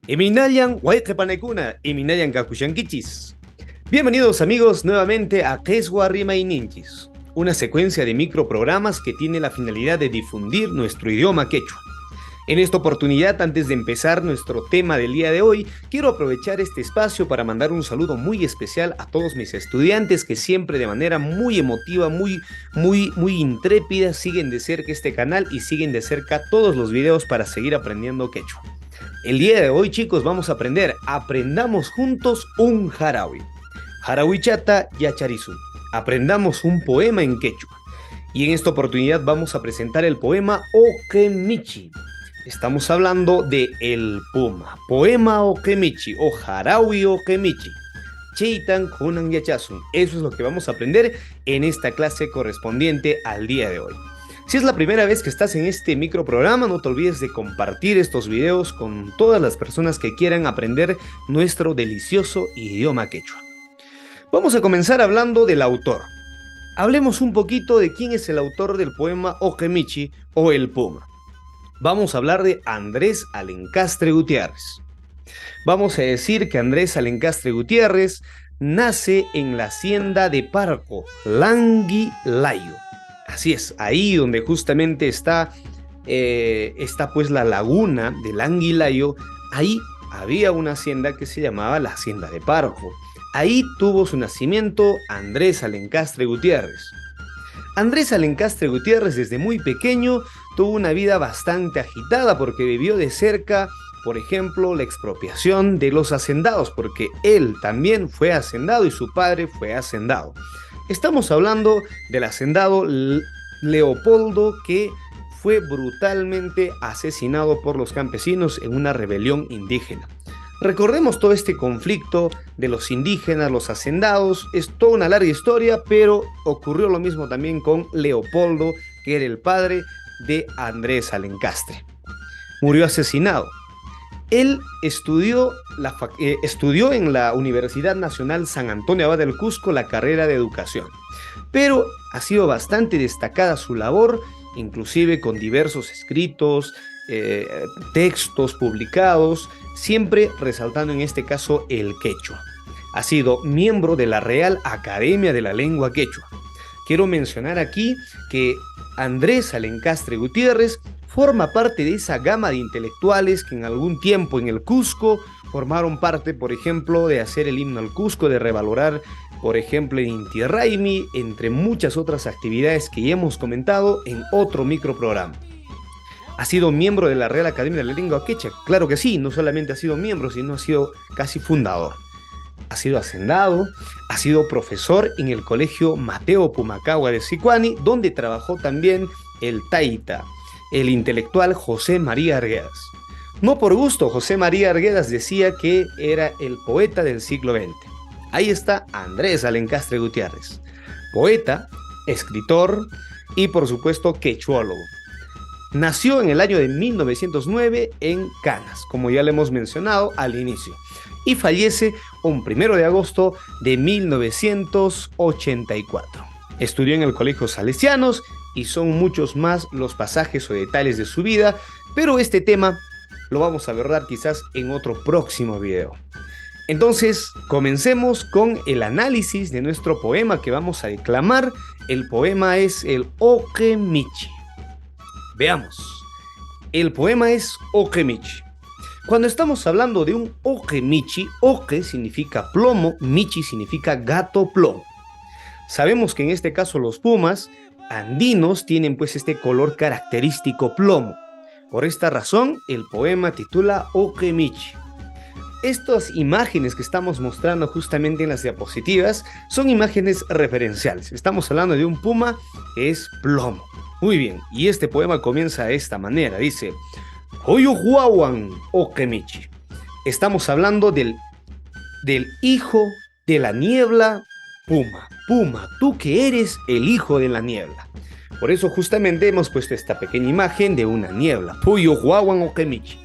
Eminayan Huaycapanecuna, Eminayan Kakushankichis. Bienvenidos amigos nuevamente a Keswa Rima y Ninchis, una secuencia de microprogramas que tiene la finalidad de difundir nuestro idioma quechua. En esta oportunidad, antes de empezar nuestro tema del día de hoy, quiero aprovechar este espacio para mandar un saludo muy especial a todos mis estudiantes que siempre de manera muy emotiva, muy intrépida siguen de cerca este canal y siguen de cerca todos los videos para seguir aprendiendo quechua. El día de hoy, chicos, vamos a aprendamos juntos un jarawi. Jarawi chata yacharizu. Aprendamos un poema en quechua. Y en esta oportunidad vamos a presentar el poema Okemichi. Estamos hablando de El Puma. Poema Okemichi o Jarawi Okemichi. Cheitan Hunan Yachasun. Eso es lo que vamos a aprender en esta clase correspondiente al día de hoy. Si es la primera vez que estás en este microprograma, no te olvides de compartir estos videos con todas las personas que quieran aprender nuestro delicioso idioma quechua. Vamos a comenzar hablando del autor. Hablemos un poquito de quién es el autor del poema Okemichi o El Puma. Vamos a hablar de Andrés Alencastre Gutiérrez. Vamos a decir que Andrés Alencastre Gutiérrez nace en la hacienda de Parco, Languilayo. Así es, ahí donde justamente está pues la laguna del Anguilayo, ahí había una hacienda que se llamaba la Hacienda de Parco. Ahí tuvo su nacimiento Andrés Alencastre Gutiérrez. Andrés Alencastre Gutiérrez desde muy pequeño tuvo una vida bastante agitada porque vivió de cerca, por ejemplo, la expropiación de los hacendados, porque él también fue hacendado y su padre fue hacendado. Estamos hablando del hacendado Leopoldo, que fue brutalmente asesinado por los campesinos en una rebelión indígena. Recordemos todo este conflicto de los indígenas, los hacendados, es toda una larga historia, pero ocurrió lo mismo también con Leopoldo, que era el padre de Andrés Alencastre. Murió asesinado. Él estudió en la Universidad Nacional San Antonio Abad del Cusco la carrera de educación, pero ha sido bastante destacada su labor, inclusive con diversos escritos, textos publicados, siempre resaltando en este caso el quechua. Ha sido miembro de la Real Academia de la Lengua Quechua. Quiero mencionar aquí que Andrés Alencastre Gutiérrez forma parte de esa gama de intelectuales que en algún tiempo en el Cusco formaron parte, por ejemplo, de hacer el himno al Cusco, de revalorar, por ejemplo, el Inti Raymi, entre muchas otras actividades que ya hemos comentado en otro microprograma. ¿Ha sido miembro de la Real Academia de la Lengua Quechua? Claro que sí, no solamente ha sido miembro, sino ha sido casi fundador. Ha sido hacendado, ha sido profesor en el Colegio Mateo Pumacahua de Sicuani, donde trabajó también el taita, el intelectual José María Arguedas. No por gusto, José María Arguedas decía que era el poeta del siglo XX. Ahí está Andrés Alencastre Gutiérrez, poeta, escritor y por supuesto quechuólogo. Nació en el año de 1909 en Canas, como ya le hemos mencionado al inicio, y fallece un 1 de agosto de 1984. Estudió en el Colegio Salesianos y son muchos más los pasajes o detalles de su vida, pero este tema lo vamos a abordar quizás en otro próximo video. Entonces, comencemos con el análisis de nuestro poema que vamos a declamar. El poema es el Okemichi. Veamos. El poema es Okemichi. Cuando estamos hablando de un Okemichi, Oke significa plomo, Michi significa gato plomo. Sabemos que en este caso los pumas andinos tienen pues este color característico plomo. Por esta razón, el poema titula Okemichi. Estas imágenes que estamos mostrando justamente en las diapositivas son imágenes referenciales. Estamos hablando de un puma que es plomo. Muy bien, y este poema comienza de esta manera, dice Oyuhuawan Okemichi. Estamos hablando del hijo de la niebla, Puma. Puma, tú que eres el hijo de la niebla. Por eso justamente hemos puesto esta pequeña imagen de una niebla. Oyuhuawan Okemichi.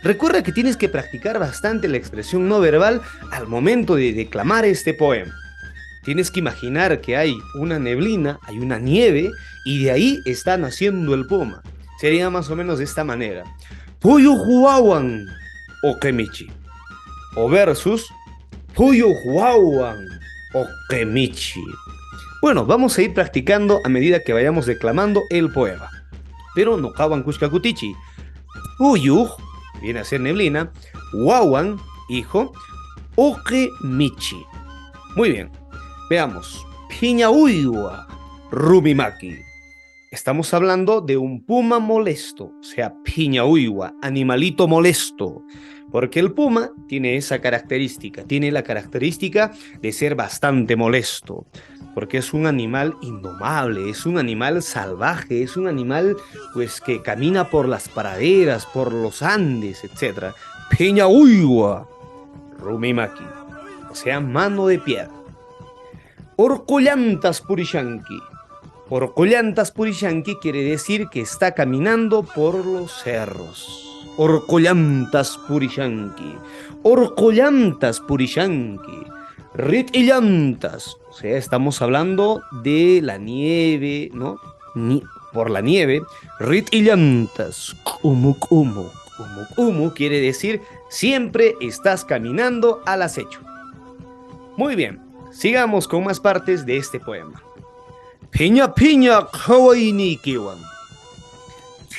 Recuerda que tienes que practicar bastante la expresión no verbal al momento de declamar este poema. Tienes que imaginar que hay una neblina, hay una nieve, y de ahí está naciendo el puma. Sería más o menos de esta manera. Puyuhuawan Okemichi. O versus Puyuhuauan Okemichi. Bueno, vamos a ir practicando a medida que vayamos declamando el poema. Pero no kawan kushkakutichi. Puyuh viene a ser neblina. Wawan, hijo. Okemichi. Muy bien. Veamos. Piñauyua Rumimaki. Estamos hablando de un puma molesto, o sea, piñauyua, animalito molesto, porque el puma tiene esa característica, tiene la característica de ser bastante molesto, porque es un animal indomable, es un animal salvaje, es un animal pues que camina por las praderas, por los Andes, etc. Piñauyua Rumimaki, o sea, mano de piedra. Orcollantas Purishanki. Orcollantas Purishanki quiere decir que está caminando por los cerros. Orcollantas Purishanki. Orcollantas Purishanki. Ritillantas. O sea, estamos hablando de la nieve, ¿no? Por la nieve. Ritillantas. Umuk umuk. Umuk umuk quiere decir siempre estás caminando al acecho. Muy bien, sigamos con más partes de este poema. Piña piña kawaii ni kiwan.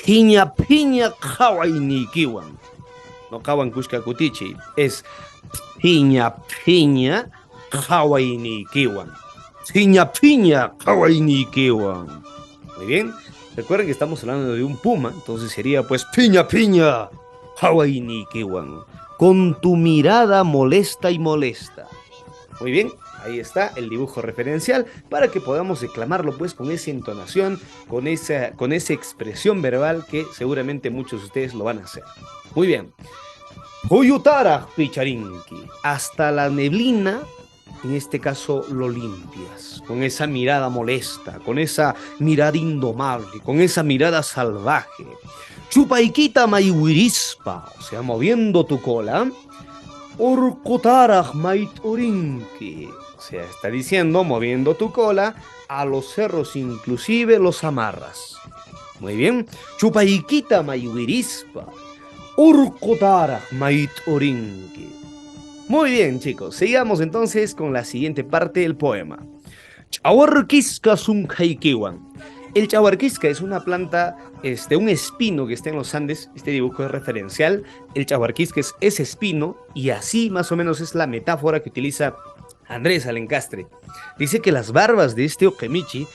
Piña piña kawaii ni kiwan. No kawan kushkakutichi. Es piña piña kawaii ni kiwan. Piña piña kawaii ni kiwan. Muy bien. Recuerden que estamos hablando de un puma. Entonces sería pues piña piña kawaii ni kiwan. Con tu mirada molesta y molesta. Muy bien. Ahí está el dibujo referencial para que podamos declamarlo pues con esa entonación, con esa expresión verbal que seguramente muchos de ustedes lo van a hacer. Muy bien. Huyutara picharinki. Hasta la neblina, en este caso lo limpias, con esa mirada molesta, con esa mirada indomable, con esa mirada salvaje. Chupaiquita maiwirispa, o sea, moviendo tu cola. Orkotaraj maitorinki. O sea, está diciendo, moviendo tu cola, a los cerros inclusive los amarras. Muy bien. Chupaiquita mayuirispa. Urkotara maitorinki. Muy bien, chicos. Sigamos entonces con la siguiente parte del poema. Chawarquisca sunjaikiwan. El chawarquisca es una planta, un espino que está en los Andes. Este dibujo es referencial. El chawarquisca es ese espino y así más o menos es la metáfora que utiliza Andrés Alencastre. Dice que las barbas de este Okemichi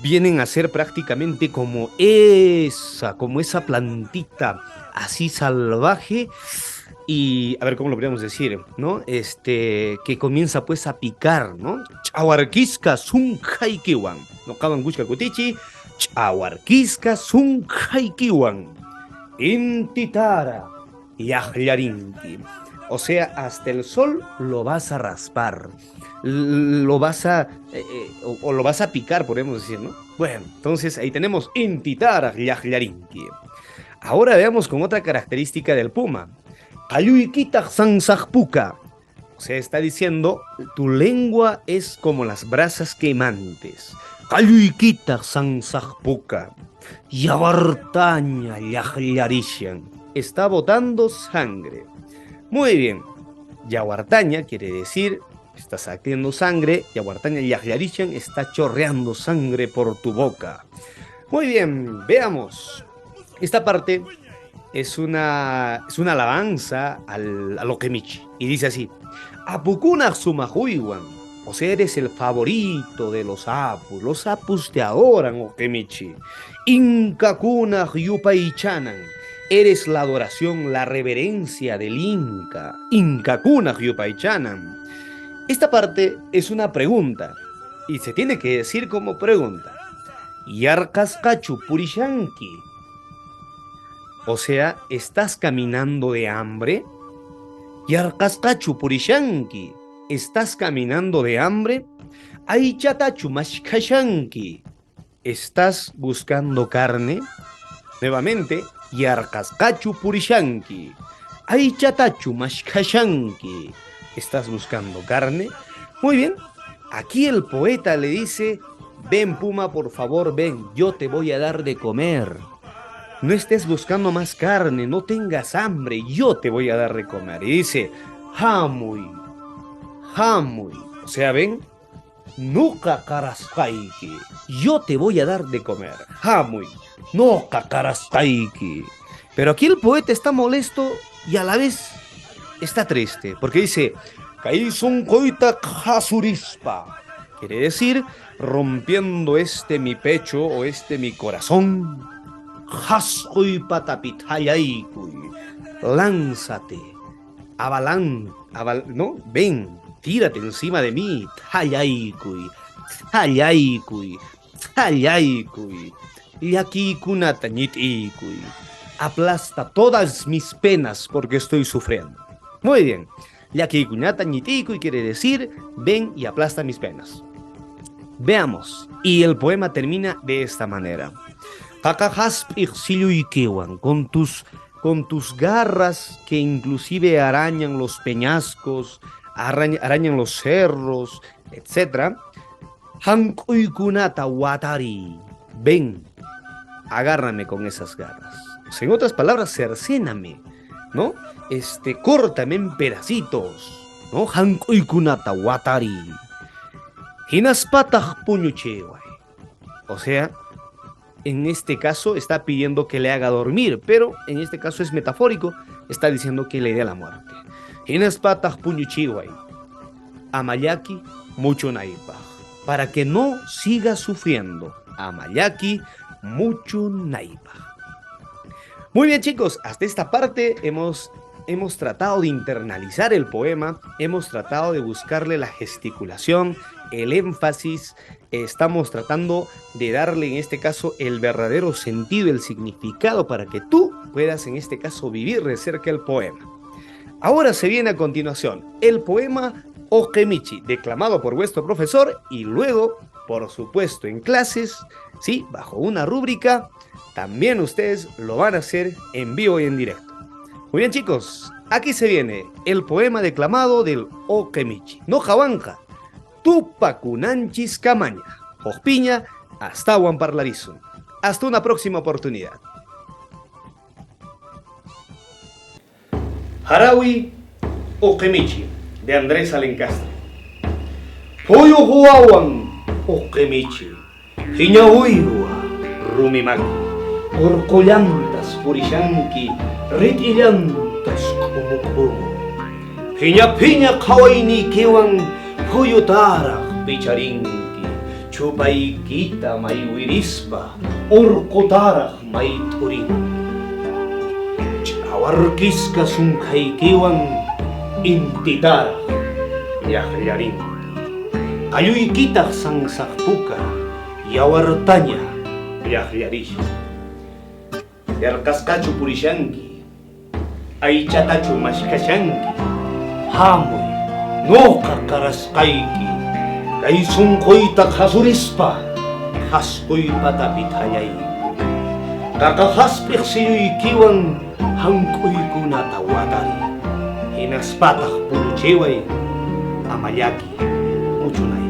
vienen a ser prácticamente como esa plantita así salvaje y, a ver cómo lo podríamos decir, ¿no? Que comienza pues a picar, ¿no? Chawarquisca sunjaikiwan. No kawan kushkakutichi. Chawarquisca sunjaikiwan. Intitara yahlarinki. O sea, hasta el sol lo vas a raspar, lo vas a, o lo vas a picar, podemos decir, ¿no? Bueno, entonces ahí tenemos Intitara yahlarinki. Ahora veamos con otra característica del puma. Ayuikita sansajpuka. O sea, está diciendo, tu lengua es como las brasas quemantes. Ayuikita sansajpuka. Yabartaña yahlarishan. Está botando sangre. Muy bien. Yaguartaña quiere decir, está sacando sangre. Yaguartaña yahlarishan está chorreando sangre por tu boca. Muy bien, veamos. Esta parte es una alabanza al Okemichi. Y dice así: Apukuna sumahuiwan. O sea, eres el favorito de los apus. Los apus te adoran, Okemichi. Inkakuna yupaichanan. Eres la adoración, la reverencia del Inca. Inkakuna yupaichanan. Esta parte es una pregunta. Y se tiene que decir como pregunta. Yarkaskachu purishanki. O sea, ¿estás caminando de hambre? Yarkaskachu purishanki. ¿Estás caminando de hambre? Aichatachu mashkashanki. ¿Estás buscando carne? Nuevamente, Yarkaskachu purishanki. Aichatachu mashkashanki. ¿Estás buscando carne? Muy bien. Aquí el poeta le dice: ven, puma, por favor, ven, yo te voy a dar de comer. no estés buscando más carne, no tengas hambre, yo te voy a dar de comer. Y dice, hamuy, hamuy. O sea, ven, nuka karaskaiki, yo te voy a dar de comer. Hamuy, nuka karaskaiki. Pero aquí el poeta está molesto y a la vez está triste, porque dice, Kaisun koita hasurispa. Quiere decir, rompiendo este mi pecho o este mi corazón, Haskuy patapitayaikuy, lánzate, ¿no? Ven, tírate encima de mí, tayaikuy, tayaikuy, tayaikuy, y aquí kunatañitikuy, aplasta todas mis penas porque estoy sufriendo. Muy bien, yaki kunatañitikuy quiere decir, ven y aplasta mis penas. Veamos, y el poema termina de esta manera. Con tus garras que inclusive arañan los peñascos, arañan los cerros, etc. Hankuikunata watari. Ven, agárrame con esas garras. O sea, en otras palabras, cercéname, ¿no? Córtame en pedacitos, ¿no? Hankuikunata watari. Hinaspatah puñucheway. O sea, en este caso está pidiendo que le haga dormir, pero en este caso es metafórico, está diciendo que le dé la muerte. Hinaspatah puñucheway. Amayaki mucho naipaj. Para que no siga sufriendo. Amayaki mucho naipaj. Muy bien, chicos, hasta esta parte hemos tratado de internalizar el poema, hemos tratado de buscarle la gesticulación, el énfasis, estamos tratando de darle en este caso el verdadero sentido, el significado para que tú puedas en este caso vivir de cerca el poema. Ahora se viene a continuación el poema Okemichi, declamado por vuestro profesor y luego, por supuesto, en clases, sí, bajo una rúbrica, también ustedes lo van a hacer en vivo y en directo. Muy bien, chicos, aquí se viene el poema declamado del Okemichi. No jabanca, Tupacunanchis camaña, Jospiña, hasta Parlarizum. Hasta una próxima oportunidad. Harawi Okemichi, de Andrés Alencastre. Pollo Huawan Okemichi, Hiñahuigua Rumimaki, Orcollantas Purishanki, Ritillantas como Piña piña kawaini kiwan Huyutara bicharinki, Chupaikita maiwirispa, Orcotara maiturin. Chawarkiska sunkaikiwan, Intitara yahriarin. Ayuikita sangsakpuka, Yawartaña yahriarish. Yarkascachu purishanki, Aichatachu mashkashanki, Hamuy, noqa karaskaiki, kaysun koita hasurispa, haskuypata pitayayku. Kakahaspiq siyuykiwan, hankuykunata watari, hinaspataq puluchiway, amayaki, muchunay.